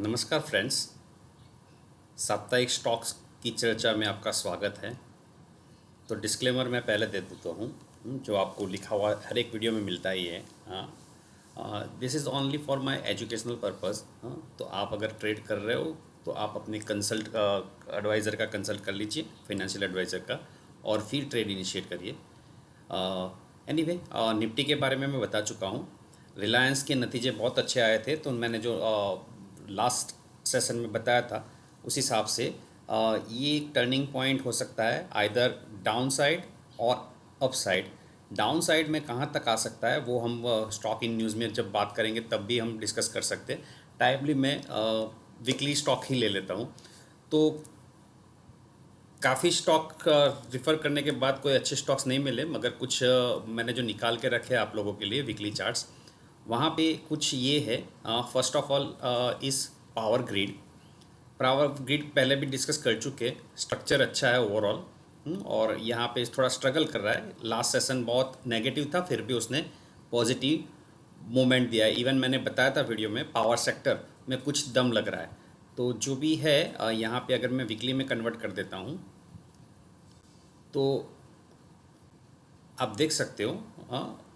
नमस्कार फ्रेंड्स। साप्ताहिक स्टॉक्स की चर्चा में आपका स्वागत है। तो डिस्क्लेमर मैं पहले दे देता हूँ, जो आपको लिखा हुआ हर एक वीडियो में मिलता ही है। This is only for my educational purpose. तो आप अगर ट्रेड कर रहे हो तो आप अपने एडवाइज़र का कंसल्ट कर लीजिए, फाइनेंशियल एडवाइज़र का, और फिर ट्रेड इनिशिएट करिए। एनीवे, निफ्टी के बारे में मैं बता चुका हूँ। रिलायंस के नतीजे बहुत अच्छे आए थे, तो मैंने जो लास्ट सेशन में बताया था उस हिसाब से ये एक टर्निंग पॉइंट हो सकता है, आइदर डाउन साइड और अप साइड। डाउन साइड में कहाँ तक आ सकता है वो हम स्टॉक इन न्यूज़ में जब बात करेंगे तब भी हम डिस्कस कर सकते हैं। टाइमली मैं वीकली स्टॉक ही ले लेता हूँ। तो काफ़ी स्टॉक रिफ़र करने के बाद कोई अच्छे स्टॉक्स नहीं मिले, मगर कुछ मैंने जो निकाल के रखे आप लोगों के लिए वीकली चार्ट्स, वहाँ पे कुछ ये है। फर्स्ट ऑफ ऑल इस पावर ग्रिड। पहले भी डिस्कस कर चुके। स्ट्रक्चर अच्छा है ओवरऑल, और यहाँ पे थोड़ा स्ट्रगल कर रहा है। लास्ट सेशन बहुत नेगेटिव था, फिर भी उसने पॉजिटिव मोमेंट दिया है। इवन मैंने बताया था वीडियो में, पावर सेक्टर में कुछ दम लग रहा है। तो जो भी है, यहाँ पे अगर मैं वीकली में कन्वर्ट कर देता हूँ तो आप देख सकते हो,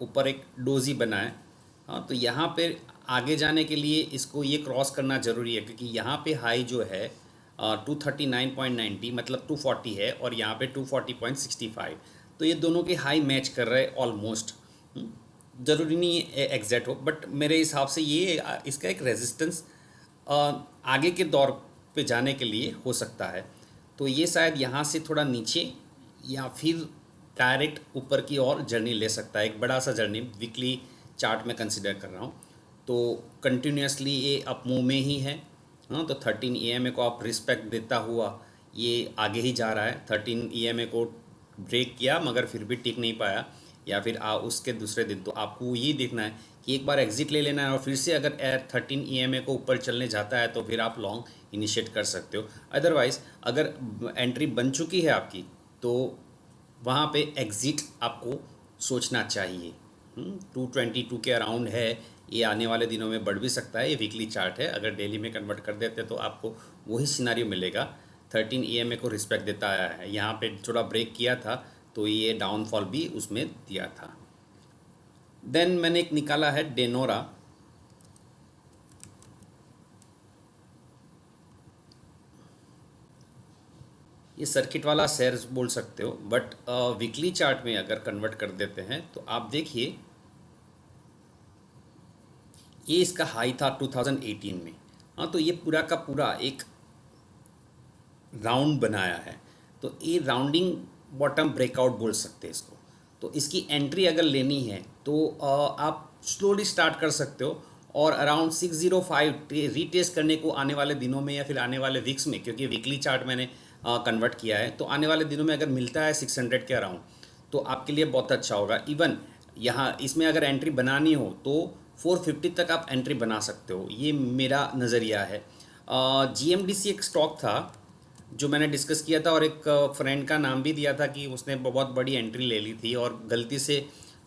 ऊपर एक डोजी बना है। तो यहाँ पे आगे जाने के लिए इसको ये क्रॉस करना ज़रूरी है, क्योंकि यहाँ पे हाई जो है 239.90 मतलब 240 है, और यहाँ पे 240.65। तो ये दोनों के हाई मैच कर रहे हैं ऑलमोस्ट। ज़रूरी नहीं है एग्जैक्ट हो, बट मेरे हिसाब से ये इसका एक रेजिस्टेंस आगे के दौर पे जाने के लिए हो सकता है। तो ये शायद यहाँ से थोड़ा नीचे या फिर डायरेक्ट ऊपर की ओर जर्नी ले सकता है, एक बड़ा सा जर्नी वीकली चार्ट में कंसिडर कर रहा हूँ। तो कंटिन्यूसली ये अप मूव में ही है। तो 13 EMA को आप रिस्पेक्ट देता हुआ ये आगे ही जा रहा है। 13 EMA को ब्रेक किया मगर फिर भी टिक नहीं पाया, या फिर उसके दूसरे दिन। तो आपको ये देखना है कि एक बार एग्जिट ले लेना है, और फिर से अगर 13 EMA को ऊपर चलने जाता है तो फिर आप लॉन्ग इनिशिएट कर सकते हो। अदरवाइज़ अगर एंट्री बन चुकी है आपकी तो वहाँ पे एग्ज़िट आपको सोचना चाहिए। 222 के अराउंड है, ये आने वाले दिनों में बढ़ भी सकता है। ये वीकली चार्ट है, अगर डेली में कन्वर्ट कर देते तो आपको वही सिनारियो मिलेगा। 13 EMA को रिस्पेक्ट देता आया है। यहाँ पे थोड़ा ब्रेक किया था तो ये डाउनफॉल भी उसमें दिया था। देन मैंने एक निकाला है डेनोरा। ये सर्किट वाला शेयर बोल सकते हो, बट वीकली चार्ट में अगर कन्वर्ट कर देते हैं तो आप देखिए, ये इसका हाई था 2018 में। तो ये पूरा का पूरा एक राउंड बनाया है। तो ये राउंडिंग बॉटम ब्रेकआउट बोल सकते हैं इसको। तो इसकी एंट्री अगर लेनी है तो आप स्लोली स्टार्ट कर सकते हो, और अराउंड 605 रीटेस्ट करने को आने वाले दिनों में या फिर आने वाले वीक्स में, क्योंकि वीकली चार्ट मैंने कन्वर्ट किया है, तो आने वाले दिनों में अगर मिलता है 600 के अराउंड तो आपके लिए बहुत अच्छा होगा। इवन यहाँ इसमें अगर एंट्री बनानी हो तो 450 तक आप एंट्री बना सकते हो, ये मेरा नज़रिया है। GMDC एक स्टॉक था जो मैंने डिस्कस किया था, और एक फ्रेंड का नाम भी दिया था कि उसने बहुत बड़ी एंट्री ले ली थी और गलती से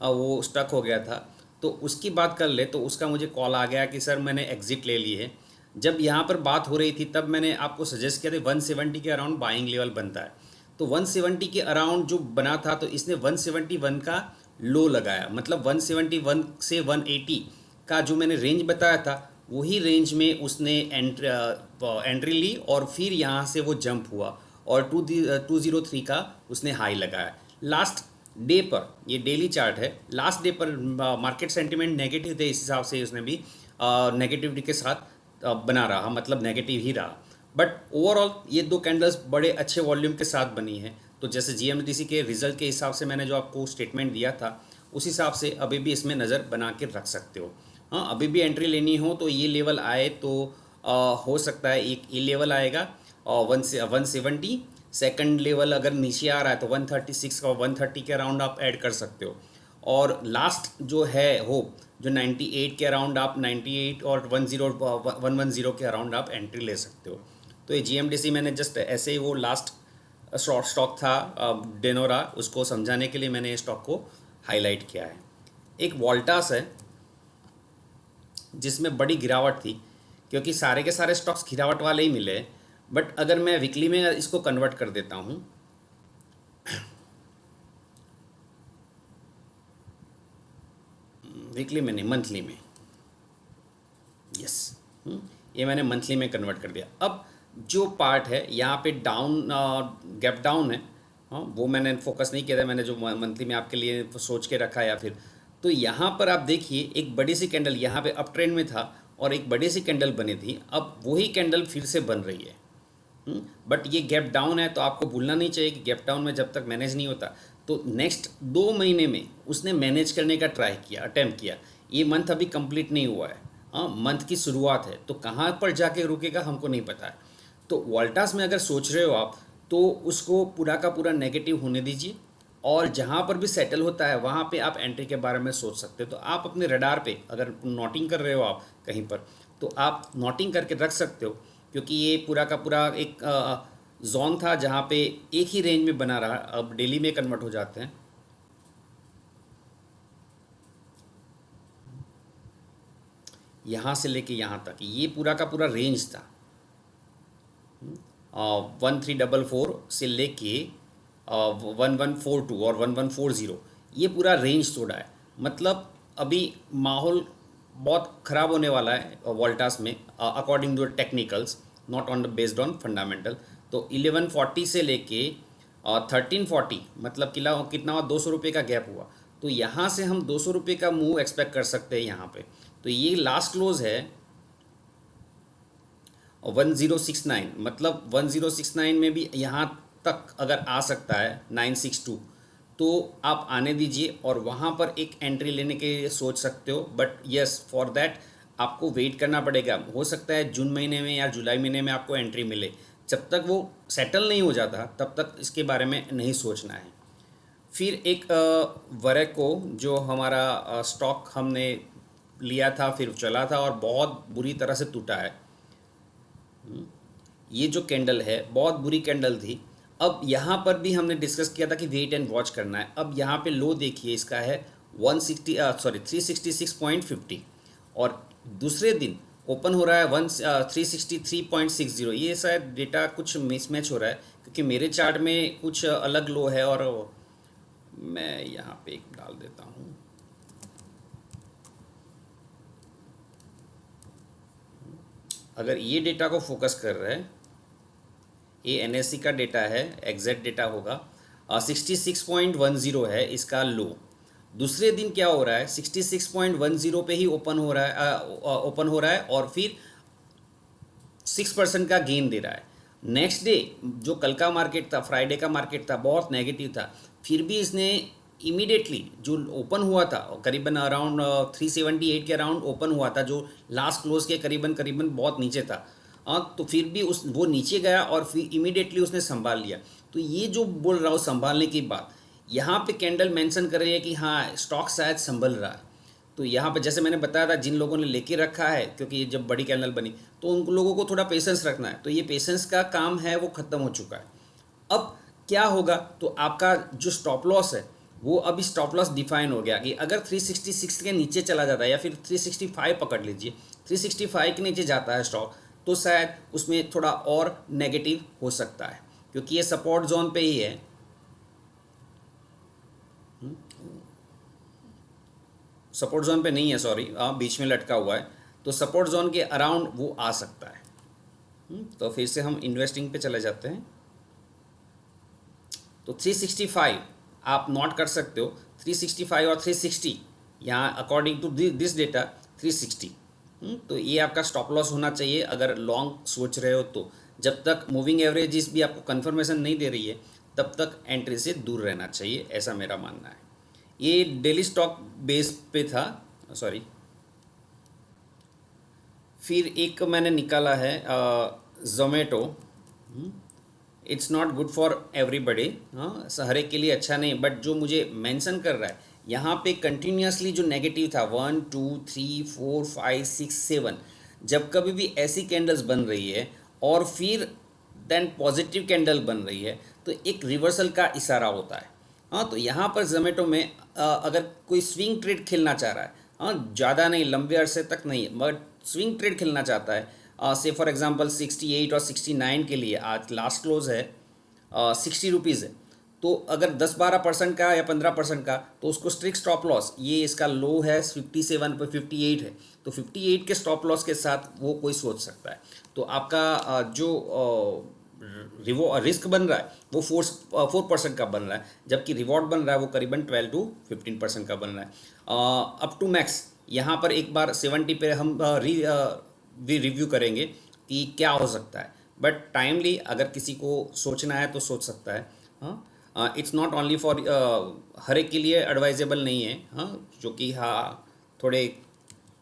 वो स्टक हो गया था। तो उसकी बात कर ले, तो उसका मुझे कॉल आ गया कि सर मैंने एग्ज़िट ले ली है। जब यहाँ पर बात हो रही थी तब मैंने आपको सजेस्ट किया था 170 के अराउंड बाइंग लेवल बनता है। तो 170 के अराउंड जो बना था, तो इसने 171 का लो लगाया, मतलब 171 से 180 का जो मैंने रेंज बताया था वही रेंज में उसने एंट्री ली, और फिर यहाँ से वो जंप हुआ और 203 का उसने हाई लगाया। लास्ट डे पर, ये डेली चार्ट है, लास्ट डे पर मार्केट सेंटिमेंट नेगेटिव थे, इस हिसाब से उसने भी नेगेटिविटी के साथ बना रहा, मतलब नेगेटिव ही रहा। बट ओवरऑल ये दो कैंडल्स बड़े अच्छे वॉल्यूम के साथ बनी है। तो जैसे GMDC के रिजल्ट के हिसाब से मैंने जो आपको स्टेटमेंट दिया था, उस हिसाब से अभी भी इसमें नज़र बना के रख सकते हो। अभी भी एंट्री लेनी हो तो ये लेवल आए तो हो सकता है एक ये लेवल आएगा, और 170। सेकंड लेवल अगर नीचे आ रहा है तो 136 का 130 के अराउंड आप ऐड कर सकते हो। और लास्ट जो है होप, जो 98 के अराउंड आप 98 और 110 के अराउंड आप एंट्री ले सकते हो। तो ये GMDC मैंने जस्ट ऐसे ही, वो लास्ट शॉर्ट स्टॉक था डेनोरा, उसको समझाने के लिए मैंने ये स्टॉक को हाईलाइट किया है। एक वोल्टास है जिसमें बड़ी गिरावट थी, क्योंकि सारे के सारे स्टॉक्स गिरावट वाले ही मिले। बट अगर मैं वीकली में इसको कन्वर्ट कर देता हूँ, वीकली में नहीं, मंथली में, यस, ये मैंने मंथली में कन्वर्ट कर दिया। अब जो पार्ट है यहाँ पे डाउन, गैप डाउन है, हाँ, वो मैंने फोकस नहीं किया था, मैंने जो मंथली में आपके लिए सोच के रखा, या फिर तो यहाँ पर आप देखिए एक बड़ी सी कैंडल यहाँ पे अप ट्रेंड में था और एक बड़ी सी कैंडल बनी थी, अब वही कैंडल फिर से बन रही है। बट ये गैप डाउन है, तो आपको भूलना नहीं चाहिए कि गैप डाउन में जब तक मैनेज नहीं होता, तो नेक्स्ट 2 महीने में उसने मैनेज करने का ट्राई किया, अटेम्प्ट किया। ये मंथ अभी कंप्लीट नहीं हुआ है, हाँ, मंथ की शुरुआत है, तो कहाँ पर जाके रुकेगा हमको नहीं पता है। तो वोल्टास में अगर सोच रहे हो आप, तो उसको पूरा का पूरा नेगेटिव होने दीजिए, और जहाँ पर भी सेटल होता है वहाँ पे आप एंट्री के बारे में सोच सकते हो। तो आप अपने रडार पे अगर नोटिंग कर रहे हो आप कहीं पर, तो आप नोटिंग करके रख सकते हो, क्योंकि ये पूरा का पूरा एक जोन था जहाँ पे एक ही रेंज में बना रहा, अब डेली में कन्वर्ट हो जाते हैं। यहाँ से लेके यहाँ तक ये पूरा का पूरा रेंज था, 1344 से लेके 1142 और 1140, ये पूरा रेंज तोड़ा है। मतलब अभी माहौल बहुत ख़राब होने वाला है वोल्टास में, according to technicals, not on the based on fundamental. तो 1140 से लेके 1340, मतलब कितना हुआ, 200 रुपये का गैप हुआ। तो यहाँ से हम 200 रुपये का मूव एक्सपेक्ट कर सकते हैं यहाँ पे। तो ये लास्ट क्लोज है 1069, मतलब 1069 में भी यहाँ तक अगर आ सकता है 962, तो आप आने दीजिए और वहाँ पर एक एंट्री लेने के लिए सोच सकते हो। बट यस, फॉर दैट आपको वेट करना पड़ेगा। हो सकता है जून महीने में या जुलाई महीने में आपको एंट्री मिले, जब तक वो सेटल नहीं हो जाता तब तक इसके बारे में नहीं सोचना है। फिर एक वरेको, जो हमारा स्टॉक हमने लिया था, फिर चला था और बहुत बुरी तरह से टूटा है। ये जो कैंडल है बहुत बुरी कैंडल थी। अब यहाँ पर भी हमने डिस्कस किया था कि वेट एंड वॉच करना है। अब यहाँ पे लो देखिए, इसका है 366.50, और दूसरे दिन ओपन हो रहा है 363.60। ये शायद डेटा कुछ मिसमैच हो रहा है, क्योंकि मेरे चार्ट में कुछ अलग लो है, और मैं यहाँ पे एक डाल देता हूँ। अगर ये डेटा को फोकस कर रहा है, ये एनएससी का डेटा है, एग्जैक्ट डेटा होगा, 66.10 है इसका लो। दूसरे दिन क्या हो रहा है, 66.10 पे ही ओपन हो रहा है और फिर 6% का गेन दे रहा है। नेक्स्ट डे जो कल का मार्केट था, फ्राइडे का मार्केट था, बहुत नेगेटिव था, फिर भी इसने इमीडिएटली जो ओपन हुआ था करीबन अराउंड 378 के अराउंड ओपन हुआ था, जो लास्ट क्लोज के करीबन बहुत नीचे था, तो फिर भी वो नीचे गया और फिर इमीडिएटली उसने संभाल लिया। तो ये जो बोल रहा हूँ संभालने की बात, यहाँ पे कैंडल मेंशन कर रही है कि हाँ स्टॉक शायद संभल रहा है। तो यहाँ पे जैसे मैंने बताया था, जिन लोगों ने लेके रखा है, क्योंकि जब बड़ी कैंडल बनी तो उन लोगों को थोड़ा पेशेंस रखना है। तो ये पेशेंस का काम है वो ख़त्म हो चुका है। अब क्या होगा, तो आपका जो स्टॉप लॉस है वो अभी स्टॉप लॉस डिफाइन हो गया कि अगर 366 के नीचे चला जाता है, या फिर 365 पकड़ लीजिए, 365 के नीचे जाता है स्टॉक, तो शायद उसमें थोड़ा और नेगेटिव हो सकता है, क्योंकि ये सपोर्ट जोन पे ही है। सपोर्ट जोन पे नहीं है, सॉरी, बीच में लटका हुआ है, तो सपोर्ट जोन के अराउंड वो आ सकता है। तो फिर से हम इन्वेस्टिंग पे चले जाते हैं। तो 365 आप नोट कर सकते हो, 365 और 360, यहाँ अकॉर्डिंग टू दिस डेटा 360। तो ये आपका स्टॉप लॉस होना चाहिए अगर लॉन्ग सोच रहे हो तो। जब तक मूविंग एवरेजेस भी आपको कंफर्मेशन नहीं दे रही है, तब तक एंट्री से दूर रहना चाहिए, ऐसा मेरा मानना है। ये डेली स्टॉक बेस पे था, सॉरी। फिर एक मैंने निकाला है Zomato. It's not good for everybody, हाँ, हर एक के लिए अच्छा नहीं, बट जो मुझे मेंशन कर रहा है यहाँ पे कंटिन्यूसली जो नेगेटिव था 1 2 3 4 5 6 7, जब कभी भी ऐसी कैंडल्स बन रही है और फिर देन पॉजिटिव कैंडल बन रही है, तो एक रिवर्सल का इशारा होता है। हाँ, तो यहाँ पर जोमेटो में अगर कोई स्विंग ट्रेड खेलना चाह रहा है, हाँ, ज़्यादा नहीं, लंबे अरसे तक नहीं, बट स्विंग ट्रेड खेलना चाहता है, से फॉर एग्जांपल 68 और 69 के लिए आज लास्ट क्लोज है 60 रुपीज़ है, तो अगर 10-12% का या 15% का, तो उसको स्ट्रिक्ट स्टॉप लॉस, ये इसका लो है 57 पर 58 है, तो 58 के स्टॉप लॉस के साथ वो कोई सोच सकता है। तो आपका जो रिस्क बन रहा है वो 4% का बन रहा है, जबकि रिवॉर्ड बन रहा है वो करीबन 12 to 15% का बन रहा है। अप टू मैक्स यहाँ पर एक बार 70 पे हम भी रिव्यू करेंगे कि क्या हो सकता है, बट टाइमली अगर किसी को सोचना है तो सोच सकता है। हाँ, इट्स नॉट ओनली फॉर, हर एक के लिए एडवाइजेबल नहीं है। हाँ, जो कि हाँ थोड़े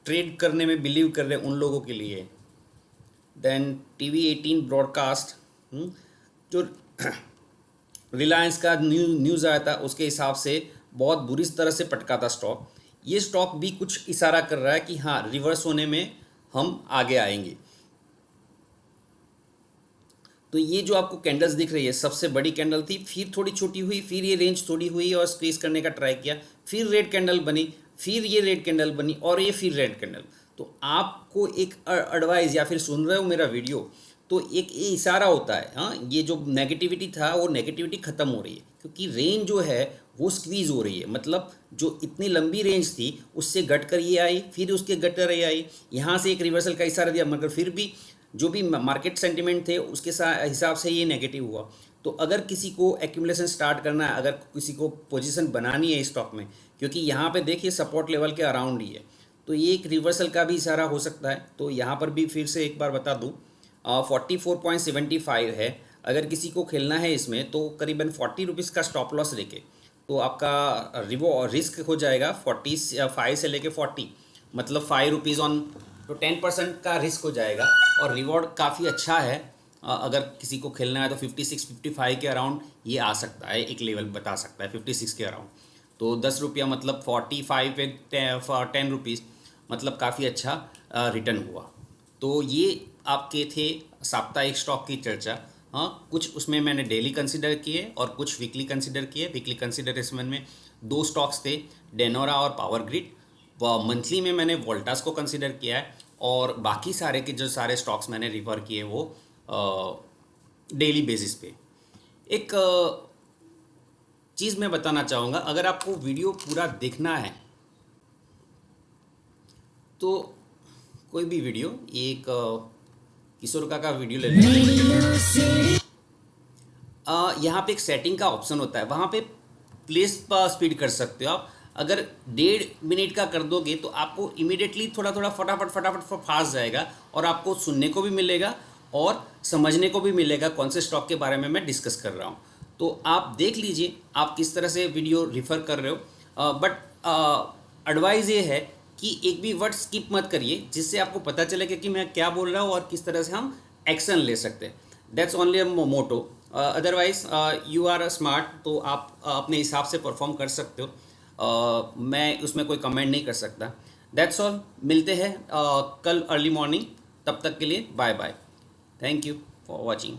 ट्रेड करने में बिलीव कर रहे हैं उन लोगों के लिए। देन TV18 ब्रॉडकास्ट, जो रिलायंस का न्यूज़ आया था उसके हिसाब से बहुत बुरी तरह से पटका था स्टॉक। ये स्टॉक भी कुछ इशारा कर रहा है कि हाँ रिवर्स होने में हम आगे आएंगे। तो ये जो आपको कैंडल्स दिख रही है, सबसे बड़ी कैंडल थी, फिर थोड़ी छोटी हुई, फिर ये रेंज थोड़ी हुई और स्क्रीज करने का ट्राई किया, फिर रेड कैंडल बनी, फिर ये रेड कैंडल बनी और ये फिर रेड कैंडल। तो आपको एक एडवाइस, या फिर सुन रहे हो मेरा वीडियो, तो एक ये इशारा होता है, हाँ ये जो नेगेटिविटी था वो नेगेटिविटी ख़त्म हो रही है, क्योंकि रेंज जो है वो स्क्वीज़ हो रही है। मतलब जो इतनी लंबी रेंज थी उससे घट कर ये आई, फिर उसके घट कर ये आई, यहाँ से एक रिवर्सल का इशारा दिया, मगर फिर भी जो भी मार्केट सेंटिमेंट थे उसके हिसाब से ये नेगेटिव हुआ। तो अगर किसी को एक्यूमुलेशन स्टार्ट करना है, अगर किसी को पोजीशन बनानी है स्टॉक में, क्योंकि यहाँ पे देखिए सपोर्ट लेवल के अराउंड ही है, तो ये एक रिवर्सल का भी इशारा हो सकता है। तो यहाँ पर भी फिर से एक बार बता दूँ, 44.75 है। अगर किसी को खेलना है इसमें तो करीबन 40 रुपीज़ का स्टॉप लॉस लेके, तो आपका रिस्क हो जाएगा 45 से लेके 40, मतलब 5 रुपीज़ ऑन, तो 10% का रिस्क हो जाएगा। और रिवॉर्ड काफ़ी अच्छा है, अगर किसी को खेलना है तो 56-55 के अराउंड ये आ सकता है, एक लेवल बता सकता है 56 के अराउंड। तो 10 रुपया मतलब 45 पे 10 रुपीज़, मतलब काफ़ी अच्छा रिटर्न हुआ। तो ये आपके थे साप्ताहिक स्टॉक की चर्चा। हाँ, कुछ उसमें मैंने डेली कंसिडर किए और कुछ वीकली कंसिडर किए। वीकली कंसिडरेशन में 2 स्टॉक्स थे, डेनोरा और पावर ग्रिड। मंथली में मैंने वोल्टास को कंसिडर किया है, और बाकी सारे के जो सारे स्टॉक्स मैंने रिफ़र किए वो डेली बेसिस पे। एक चीज़ मैं बताना चाहूँगा, अगर आपको वीडियो पूरा देखना है तो कोई भी वीडियो, एक किशोर का वीडियो ले लें। यहाँ पे एक सेटिंग का ऑप्शन होता है, वहाँ पे प्लेस स्पीड कर सकते हो आप। अगर 1.5 मिनट का कर दोगे तो आपको इमीडिएटली थोड़ा थोड़ा फटाफट फास्ट जाएगा, और आपको सुनने को भी मिलेगा और समझने को भी मिलेगा कौन से स्टॉक के बारे में मैं डिस्कस कर रहा हूँ। तो आप देख लीजिए आप किस तरह से वीडियो रिफ़र कर रहे हो। बट एडवाइस ये है कि एक भी वर्ड स्किप मत करिए, जिससे आपको पता चलेगा कि मैं क्या बोल रहा हूँ और किस तरह से हम एक्शन ले सकते हैं। That's only a motto. Otherwise you are smart, तो आप अपने हिसाब से परफॉर्म कर सकते हो। मैं उसमें कोई कमेंट नहीं कर सकता। That's all. मिलते हैं कल अर्ली मॉर्निंग, तब तक के लिए bye bye. Thank you for watching.